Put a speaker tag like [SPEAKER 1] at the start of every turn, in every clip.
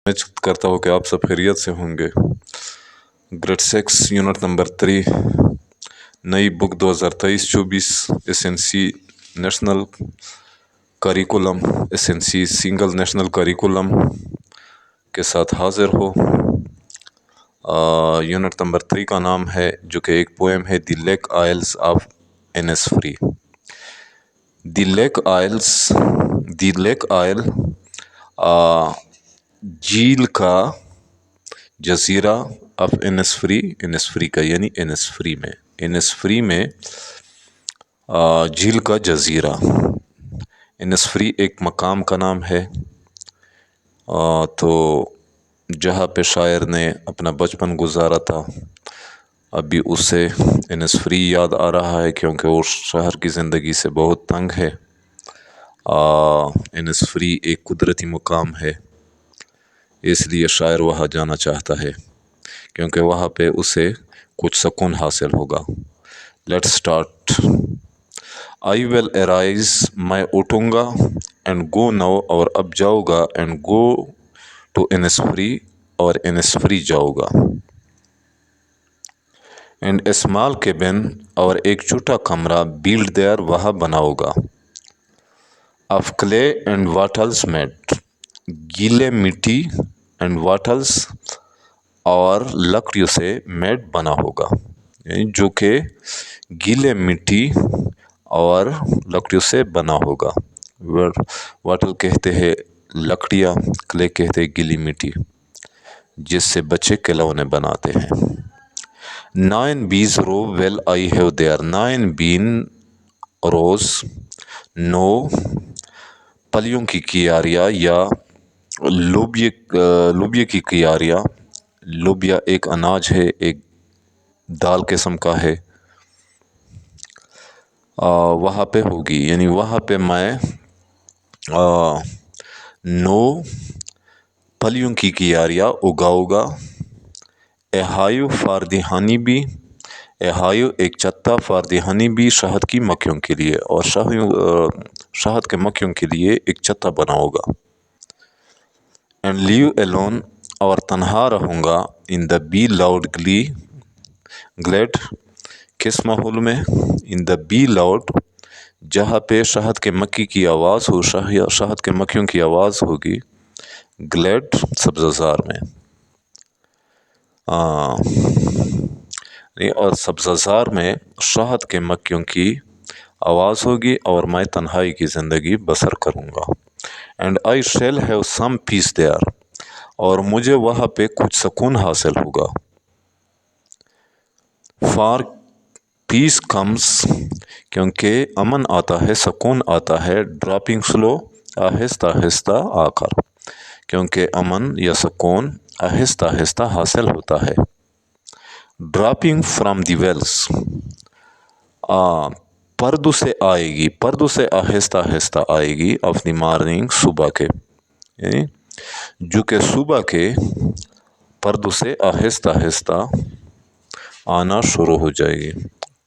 [SPEAKER 1] उम्मीद करता हूँ कि आप सब खैरियत से होंगे। ग्रेड 6 यूनिट नंबर 3 नई book 2023-24 SNC national curriculum SNC single national curriculum के साथ हाजिर हो। यूनिट नंबर 3 का नाम है, जो कि एक पोएम है, the lake isles of Innisfree. The lake isle झील का जजीरा ऑफ इनिसफ्री का यानी इनिसफ्री में झील का जजीरा। इनिसफ्री एक मकाम का नाम है, तो जहाँ पे शायर ने अपना बचपन गुजारा था। अभी उसे इनिसफ्री याद आ रहा है क्योंकि वो शहर की ज़िंदगी से बहुत तंग है। इनिसफ्री एक कुदरती मुकाम है, इसलिए शायर वहाँ जाना चाहता है क्योंकि वहाँ पे उसे कुछ सुकून हासिल होगा। Let's start. I will arise, मैं उठूँगा, एंड गो नाउ, और अब जाऊँगा, एंड गो टू इनिसफ्री, और इनिसफ्री जाऊँगा। एंड स्मॉल केबिन, और एक छोटा कमरा, बिल्ड देयर, वहाँ बनाऊँगा। ऑफ क्ले एंड वाटल्स मेड, गीले मिट्टी, एंड वाटल्स, और लकड़ियों से मेड बना होगा, जो कि गीले मिट्टी और लकड़ियों से बना होगा। वाटल कहते हैं लकड़ियाँ, क्ले कहते हैं गीली मिट्टी, जिससे बच्चे खिलौने बनाते हैं। 9 bees row well I have there, 9 been रोज, 9 फलियों की कियारियाँ या लोबिया की कियारियाँ। लोबिया एक अनाज है, एक दाल किस्म का है, वहाँ पे होगी, यानी वहाँ पे मैं 9 फलियों की कियारियाँ उगाऊँगा। A hive for the honey bee, a hive एक छत्ता, फॉर द हनी बी शहद की मक्खियों के लिए, और शहद के मक्खियों के लिए एक छत्ता बनाऊँगा। एंड लीव एलोन, और तन्हा रहूँगा, in the bee loud glade, किस माहौल में, इन द बी लाउड, जहाँ पे शहद के मक्खी की आवाज़ हो, शहद के मक्खियों की आवाज़ होगी, ग्लेड सब्ज़ार में, और सब्ज़ार में शहद के मक्खियों की आवाज़ होगी, और मैं तन्हाई की ज़िंदगी बसर करूँगा। And I shall have some peace there, और मुझे वहाँ पे कुछ सुकून हासिल होगा। फॉर पीस कम्स, क्योंकि अमन आता है, सुकून आता है, ड्रॉपिंग स्लो, आहिस्ता आहिस्ता आकर, क्योंकि अमन या सुकून आहिस्ता आहिस्ता हासिल होता है। ड्रॉपिंग फ्रॉम द वेल्स, पर्दों से आएगी, पर्दों से आहिस्ता आहिस्ता आएगी, ऑफ द मॉर्निंग, सुबह के, यानी जो कि सुबह के पर्दों से आहिस्ता आहिस्ता आना शुरू हो जाएगी।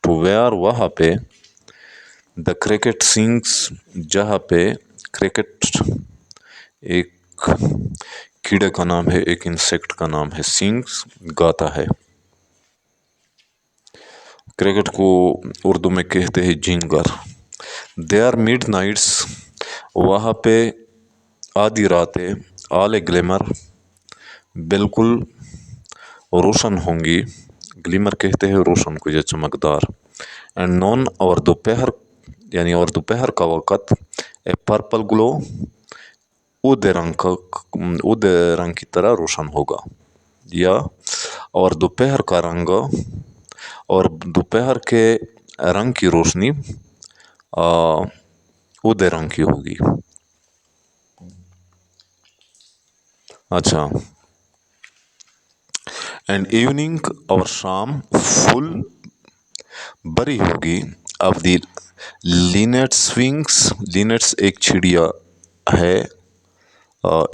[SPEAKER 1] टू वेयर, वहाँ पे, द क्रिकेट सिंग्स, जहाँ पे क्रिकेट एक कीड़े का नाम है, एक इंसेक्ट का नाम है, सिंग्स गाता है। क्रिकेट को उर्दू में कहते हैं जिंगर। देयर मिड नाइट्स, वहाँ पे आधी रातें, ऑल ए ग्लिमर, बिल्कुल रोशन होंगी। ग्लिमर कहते हैं रोशन को या चमकदार। एंड नॉन, और दोपहर, यानी और दोपहर का वक़्त, ए पर्पल ग्लो, उदय रंग की तरह रोशन होगा, या और दोपहर का रंग, और दोपहर के रंग की रोशनी उदय रंग की होगी। अच्छा। एंड इवनिंग, और शाम, फुल बरी होगी, ऑफ द लिनेट्स विंग्स, लिनेट्स एक चिड़िया है,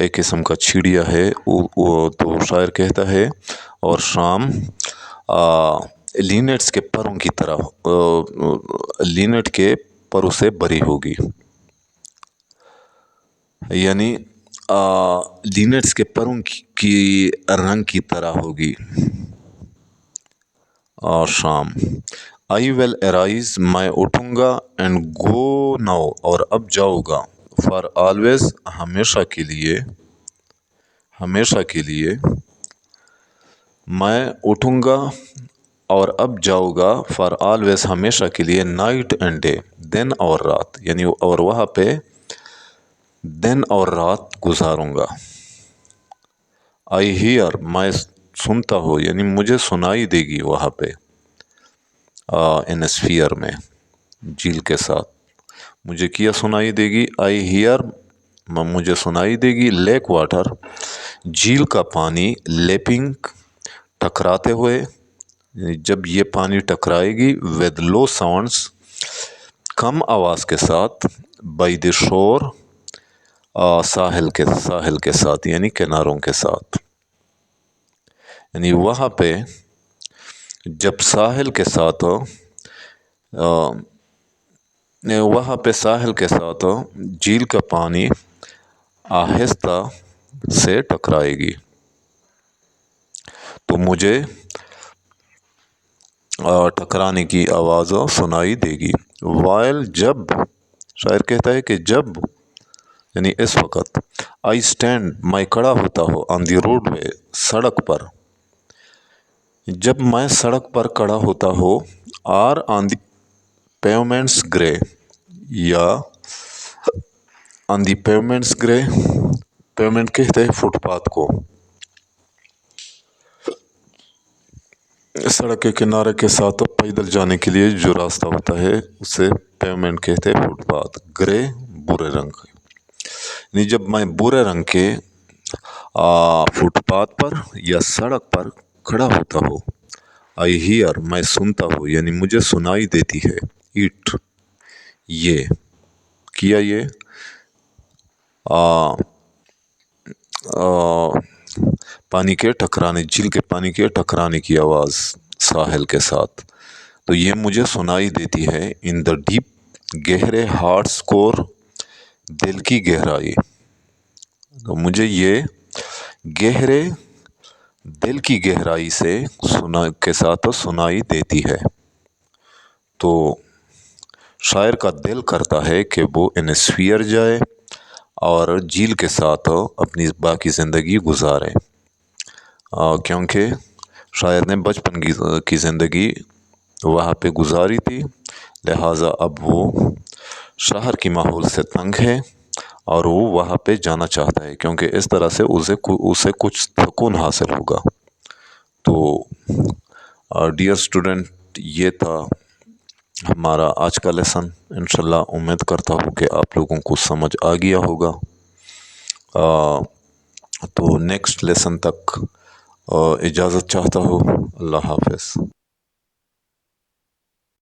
[SPEAKER 1] एक किस्म का चिड़िया है, वो तो शायर कहता है, और शाम लिनेट्स के परों की तरह, लिनेट के परों से बरी होगी, यानी लिनेट्स के परों की रंग की तरह होगी। और शाम, आई विल अराइज, मैं उठूँगा, एंड गो नाउ, और अब जाऊँगा, फॉर ऑलवेज, हमेशा के लिए, हमेशा के लिए, मैं उठूँगा और अब जाऊँगा, फॉर ऑलवेज, हमेशा के लिए, नाइट एंड डे, दिन और रात, यानी और वहाँ पे दिन और रात गुजारूँगा। आई हियर, मैं सुनता हूँ, यानी मुझे सुनाई देगी वहाँ पे, इन स्फीयर में, झील के साथ मुझे क्या सुनाई देगी? आई हियर, मुझे सुनाई देगी, लेक वाटर, झील का पानी, लेपिंग, टकराते हुए, जब ये पानी टकराएगी, विद लो साउंड्स, कम आवाज़ के साथ, बाय द शोर, साहिल के साथ, यानी किनारों के साथ, यानी वहाँ पे जब साहिल के साथ वहाँ पे साहिल के साथ झील का पानी आहिस्ता से टकराएगी तो मुझे टकराने की आवाज़ सुनाई देगी। वाइल, जब, शायर कहता है कि जब, यानी इस वक्त, आई स्टैंड, मैं खड़ा होता हूँ, ऑन दी रोड वे, सड़क पर, जब मैं सड़क पर खड़ा होता हूँ, or on the pavements grey, या on the pavements grey, pavement कहते हैं फुटपाथ को, सड़क के किनारे के साथ पैदल जाने के लिए जो रास्ता होता है उसे पेवमेंट कहते हैं फुटपाथ। ग्रे, भूरे रंग, यानी जब मैं भूरे रंग के फुटपाथ पर या सड़क पर खड़ा होता हूँ, आई हियर, मैं सुनता हूँ, यानी मुझे सुनाई देती है, इट, ये, किया ये, पानी के टकराने, झील के पानी के टकराने की आवाज़ साहिल के साथ, तो ये मुझे सुनाई देती है, इन द डीप, गहरे, हार्ट स्कोर, दिल की गहराई, तो मुझे ये गहरे दिल की गहराई से के साथ सुनाई देती है। तो शायर का दिल करता है कि वो इन स्फीयर जाए और झील के साथ अपनी बाकी ज़िंदगी गुजारे, क्योंकि शायर ने बचपन की ज़िंदगी वहाँ पे गुजारी थी, लिहाजा अब वो शहर की माहौल से तंग है और वो वहाँ पे जाना चाहता है, क्योंकि इस तरह से उसे कुछ सुकून हासिल होगा। तो डियर स्टूडेंट, ये था हमारा आज का लेसन। इंशाल्लाह उम्मीद करता हूँ कि आप लोगों को समझ आ गया होगा। तो नेक्स्ट लेसन तक इजाज़त चाहता हूँ। अल्लाह हाफ़िज़।